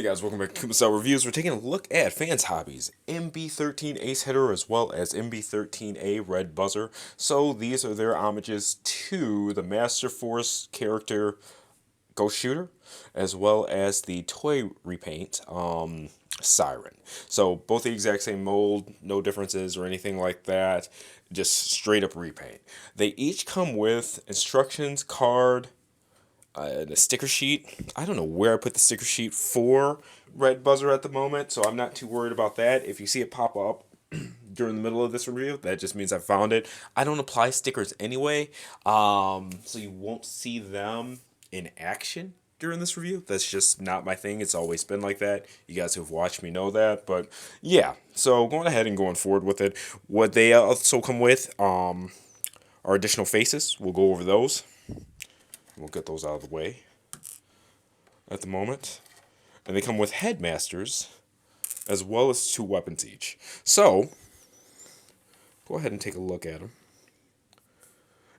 Guys, welcome back to Kuma Reviews. We're taking a look at fans' hobbies, MB-13 Ace Hitter as well as MB-13A Red Buzzer. So these are their homages to the Master Force character Ghost Shooter, as well as the toy repaint, Siren. So both the exact same mold, no differences or anything like that, just straight up repaint. They each come with instructions, card, the sticker sheet. I don't know where I put the sticker sheet for Red Buzzer at the moment, so I'm not too worried about that. If you see it pop up during the middle of this review, that just means I found it. I don't apply stickers anyway, so you won't see them in action during this review. That's just not my thing. It's always been like that. You guys who've watched me know that, but yeah. So going ahead and going forward with it. What they also come with are additional faces. We'll go over those. We'll get those out of the way at the moment. And they come with Headmasters, as well as 2 weapons each. So, go ahead and take a look at them.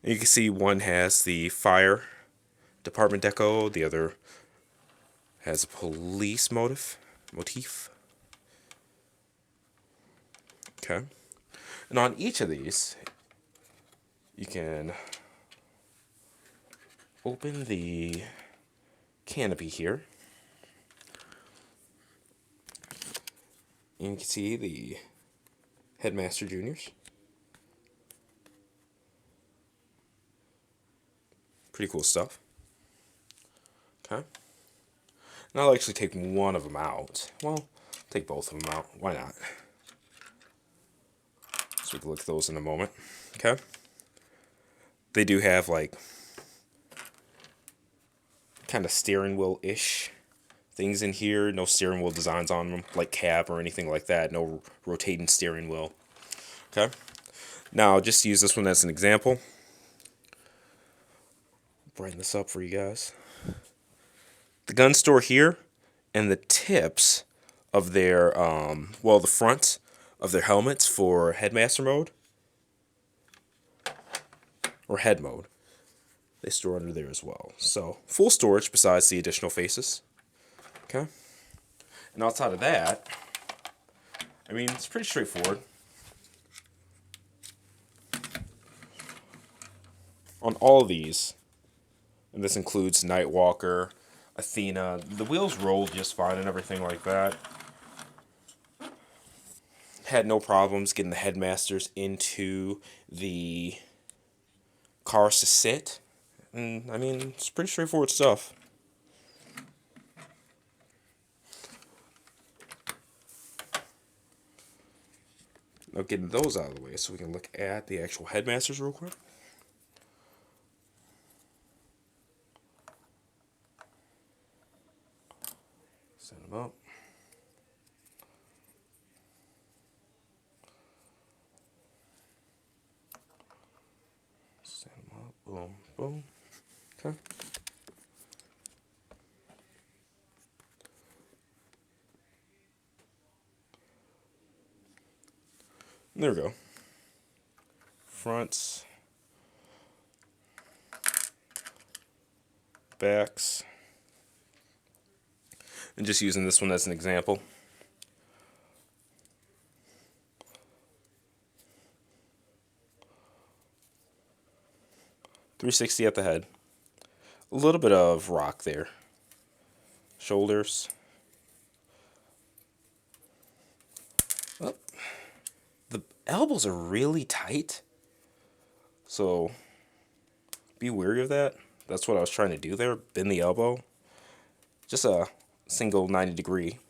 And you can see one has the fire department deco, the other has a police motif. Okay. And on each of these, you can open the canopy here. And you can see the Headmaster Juniors. Pretty cool stuff. Okay. And I'll actually take one of them out. Well, take both of them out. Why not? So we can look at those in a moment. Okay. They do have like kind of steering wheel-ish things in here. No steering wheel designs on them, like cab or anything like that. No rotating steering wheel. Okay. Now, just to use this one as an example. Brighten this up for you guys. The gun store here and the tips of their, the front of their helmets for Headmaster mode. Or head mode. They store under there as well. So, full storage besides the additional faces. Okay. And outside of that, I mean, it's pretty straightforward. On all of these, and this includes Nightwalker, Athena, the wheels roll just fine and everything like that. Had no problems getting the Headmasters into the cars to sit. And, I mean, it's pretty straightforward stuff. Now getting those out of the way so we can look at the actual Headmasters real quick. Set them up. Set them up. Boom, boom. Okay. There we go. Fronts. Backs. And just using this one as an example. .360 at the head. A little bit of rock there. Shoulders. Oh. The elbows are really tight. So be wary of that. That's what I was trying to do there. Bend the elbow. Just a single 90-degree.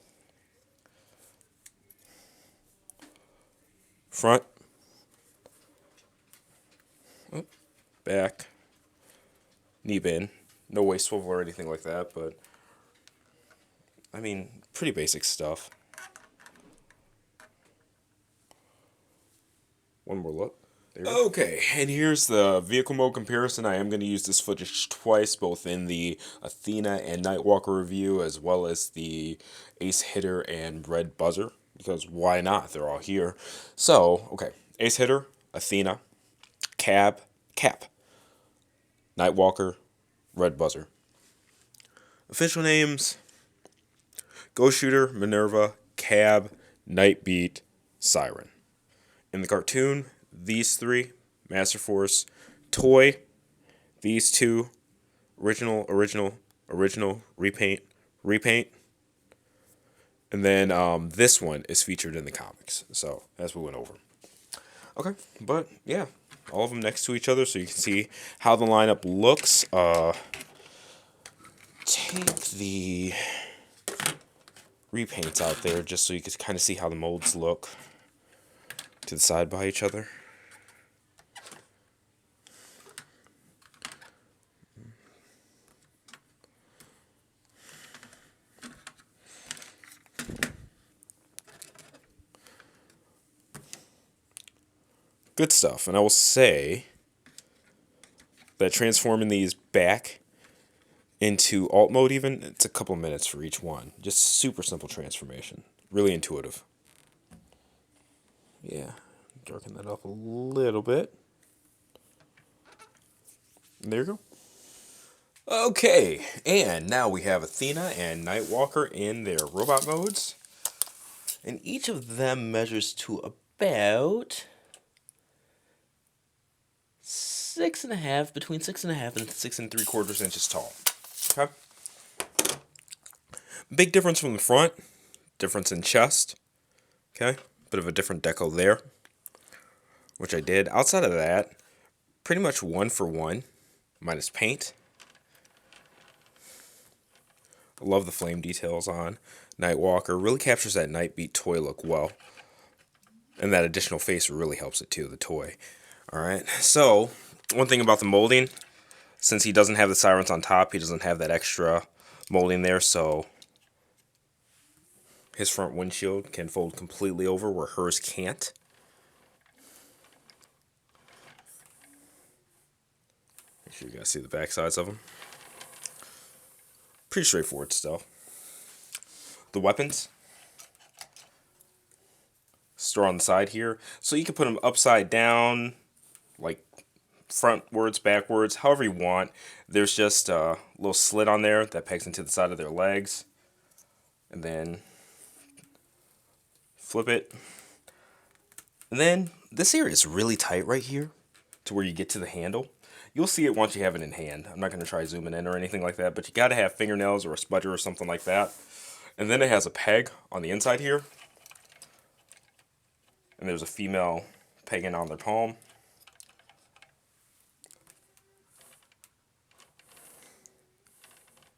Front. Back. Knee bend. No waist swivel or anything like that, but I mean, pretty basic stuff. One more look. Okay, and here's the vehicle mode comparison. I am going to use this footage twice, both in the Athena and Nightwalker review, as well as the Ace Hitter and Red Buzzer, because why not? They're all here. So, okay, Ace Hitter, Athena, Cap, Nightwalker, Red Buzzer. Official names: Ghost Shooter, Minerva, Cab, Nightbeat, Siren. In the cartoon, these three, Master Force, Toy, these two, original, repaint, repaint, and then this one is featured in the comics. So that's what we went over. Okay, but yeah, all of them next to each other so you can see how the lineup looks. Take the repaints out there just so you can kind of see how the molds look to the side by each other. Good stuff. And I will say that transforming these back into alt mode even, it's a couple minutes for each one. Just super simple transformation. Really intuitive. Yeah, darken that up a little bit. There you go. Okay, and now we have Athena and Nightwalker in their robot modes. And each of them measures to about 6.5, between 6.5 and 6 3/4 inches tall. Okay. Big difference from the front. Difference in chest. Okay. Bit of a different deco there, which I did. Outside of that, pretty much 1-for-1, minus paint. I love the flame details on Nightwalker. Really captures that Nightbeat toy look well. And that additional face really helps it too, the toy. Alright, so one thing about the molding, since he doesn't have the sirens on top, he doesn't have that extra molding there, so his front windshield can fold completely over where hers can't. Make sure you guys see the back sides of them. Pretty straightforward stuff. The weapons store on the side here, so you can put them upside down, like frontwards, backwards, however you want. There's just a little slit on there that pegs into the side of their legs, and then flip it. And then this area is really tight right here to where you get to the handle. You'll see it once you have it in hand. I'm not going to try zooming in or anything like that, but you got to have fingernails or a spudger or something like that. And then it has a peg on the inside here. And there's a female pegging on their palm.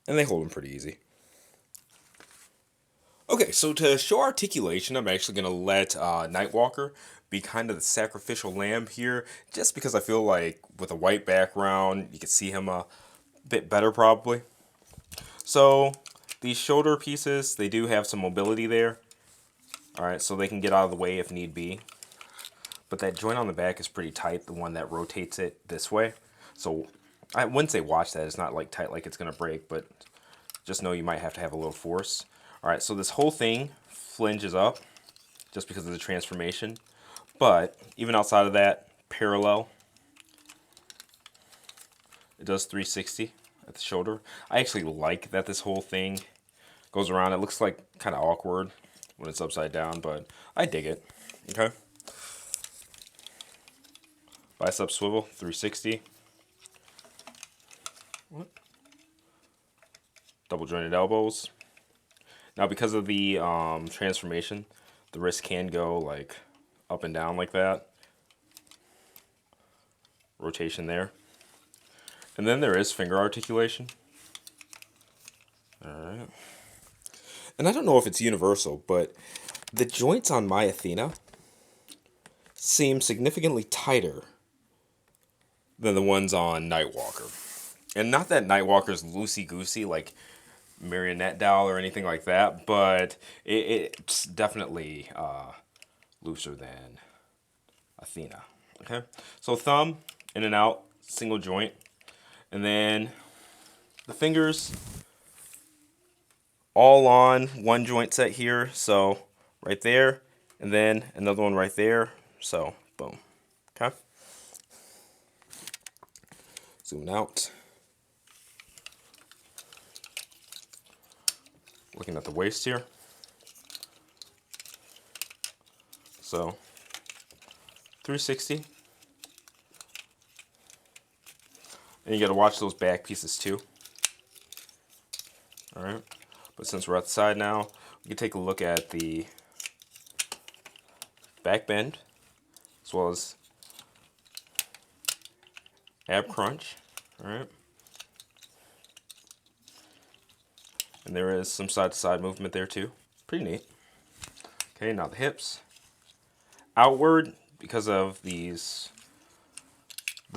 And they hold them pretty easy. Okay, so to show articulation, I'm actually going to let Nightwalker be kind of the sacrificial lamb here, just because I feel like with a white background, you can see him a bit better probably. So these shoulder pieces, they do have some mobility there. Alright, so they can get out of the way if need be. But that joint on the back is pretty tight, the one that rotates it this way. So I wouldn't say watch that, it's not like tight like it's going to break, but just know you might have to have a little force. Alright, so this whole thing flinges up just because of the transformation. But even outside of that, parallel, it does 360 at the shoulder. I actually like that this whole thing goes around. It looks like kind of awkward when it's upside down, but I dig it. Okay. Bicep swivel, 360. What? Double jointed elbows. Now because of the transformation, the wrist can go like up and down like that. Rotation there. And then there is finger articulation. Alright. And I don't know if it's universal, but the joints on my Athena seem significantly tighter than the ones on Nightwalker. And not that Nightwalker's loosey-goosey like marionette doll or anything like that, but it's definitely looser than Athena. Okay, so thumb in and out, single joint, and then the fingers all on one joint set here. So right there, and then another one right there. So boom. Okay. Zooming out. Looking at the waist here. So 360. And you got to watch those back pieces too. Alright. But since we're at the side now, we can take a look at the back bend as well as ab crunch. Alright. And there is some side to side movement there too. Pretty neat. Okay, now the hips. Outward, because of the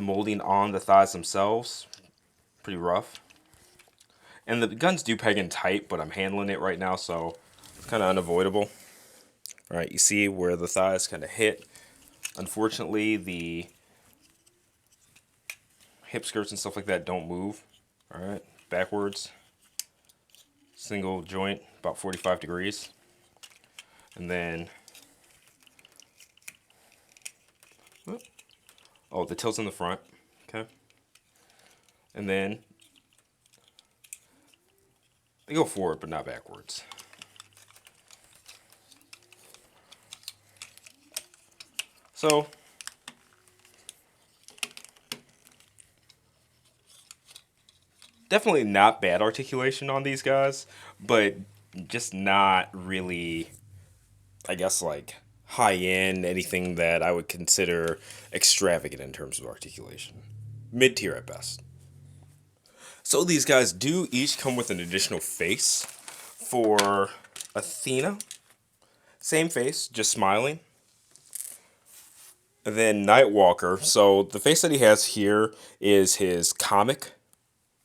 molding on the thighs themselves, pretty rough. And the guns do peg in tight, but I'm handling it right now, so it's kind of unavoidable. Alright, you see where the thighs kind of hit. Unfortunately, the hip skirts and stuff like that don't move. Alright, backwards. Single joint, about 45 degrees. And then, oh, the tilt's in the front. Okay. And then they go forward, but not backwards. So, definitely not bad articulation on these guys, but just not really, I guess, like high end, anything that I would consider extravagant in terms of articulation. Mid tier at best. So these guys do each come with an additional face. For Athena, same face, just smiling. And then Nightwalker, so the face that he has here is his comic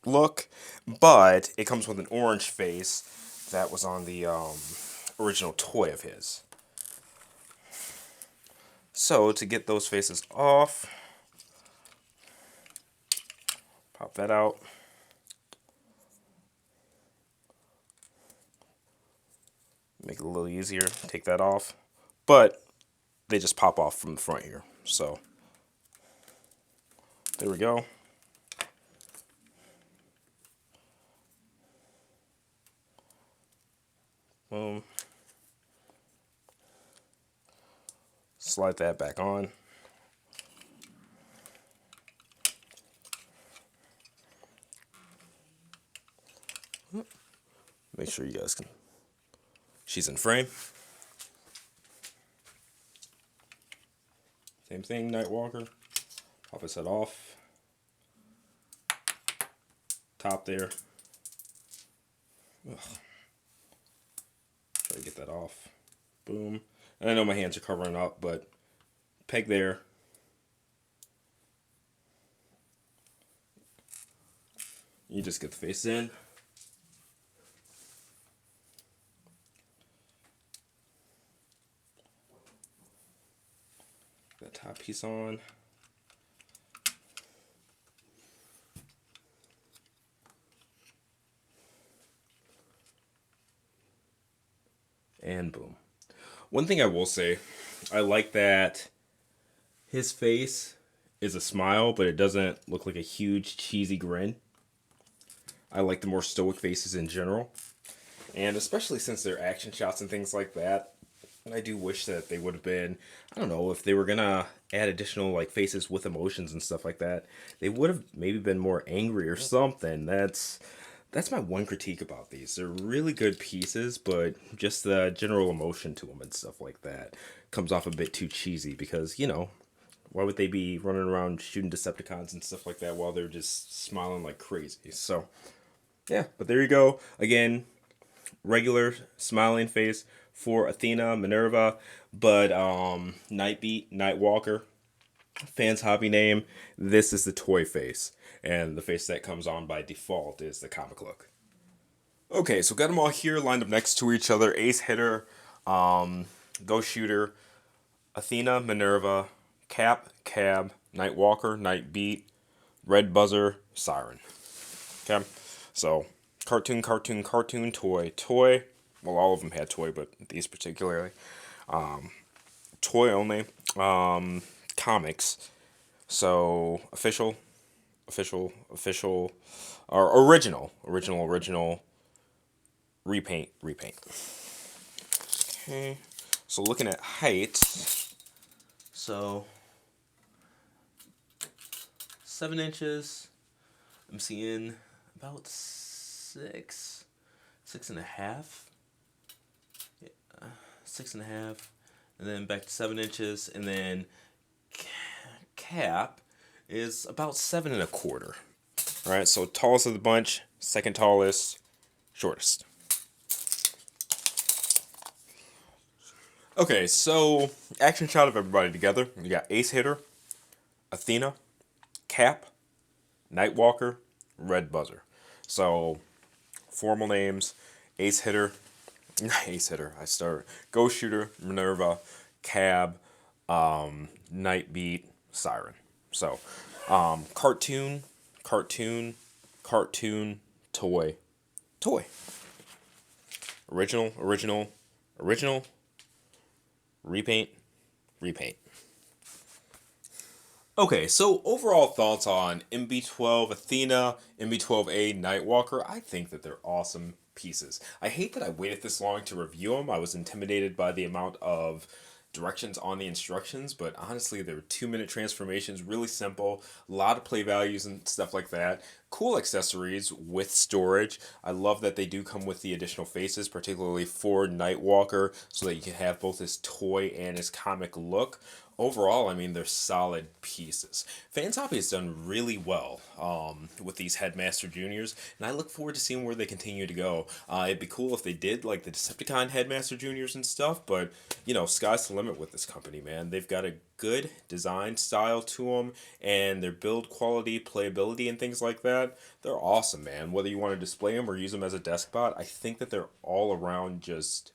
look, but it comes with an orange face that was on the original toy of his. So to get those faces off, pop that out. Make it a little easier, take that off. But they just pop off from the front here. So there we go. Boom. Slide that back on. Make sure you guys can. She's in frame. Same thing, Nightwalker. Pop his head off. Top there. Ugh. Try to get that off. Boom. And I know my hands are covering up, but peg there. You just get the face in. That top piece on. And boom. One thing I will say, I like that his face is a smile, but it doesn't look like a huge cheesy grin. I like the more stoic faces in general. And especially since they're action shots and things like that. And I do wish that they would have been, I don't know, if they were going to add additional like faces with emotions and stuff like that, they would have maybe been more angry or something. That's my one critique about these. They're really good pieces, but just the general emotion to them and stuff like that comes off a bit too cheesy because, you know, why would they be running around shooting Decepticons and stuff like that while they're just smiling like crazy? So, yeah, but there you go. Again, regular smiling face for Athena, Minerva, but Nightbeat, Nightwalker, fans' hobby name, this is the toy face. And the face that comes on by default is the comic look. Okay, so got them all here lined up next to each other. Ace Hitter, Ghost Shooter, Athena, Minerva, Cap, Cab, Nightwalker, Nightbeat, Red Buzzer, Siren. Okay, so cartoon, toy. Well, all of them had toy, but these particularly. Toy only. Comics. So, official, or original, repaint. Okay, So looking at height, so 7 inches, I'm seeing about 6.5, 6.5, and then back to 7 inches, and then cap is about 7.25. All right, so tallest of the bunch, second tallest, shortest. Okay, so action shot of everybody together. You got Ace Hitter, Athena, Cap, Nightwalker, Red Buzzer. So formal names: Ace Hitter, Ace Hitter. I start Ghost Shooter, Minerva, Cab, Night Beat, Siren. So cartoon, toy, original, repaint. Okay, so overall thoughts on MB-12 Athena, MB-12A Nightwalker. I think that they're awesome pieces. I hate that I waited this long to review them. I was intimidated by the amount of directions on the instructions, but honestly, they're 2-minute transformations, really simple, a lot of play values and stuff like that. Cool accessories with storage. I love that they do come with the additional faces, particularly for Nightwalker, so that you can have both his toy and his comic look. Overall, I mean, they're solid pieces. Fantoppy has done really well with these Headmaster Juniors, and I look forward to seeing where they continue to go. It'd be cool if they did like the Decepticon Headmaster Juniors and stuff, but you know, sky's the limit with this company, man. They've got a good design style to them, and their build quality, playability, and things like that, they're awesome, man. Whether you want to display them or use them as a desk bot, I think that they're all around just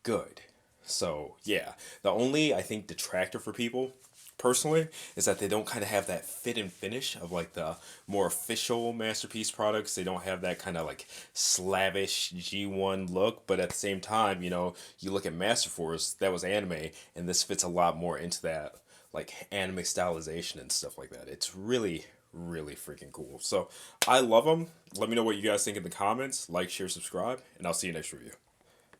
good. So yeah, the only I think detractor for people personally is that they don't kind of have that fit and finish of like the more official Masterpiece products. They don't have that kind of like slavish G1 look, but at the same time, you know, you look at Master Force, that was anime, and this fits a lot more into that like anime stylization and stuff like that. It's really freaking cool. So I love them. Let me know what you guys think in the comments. Like, share, subscribe, and I'll see you next review.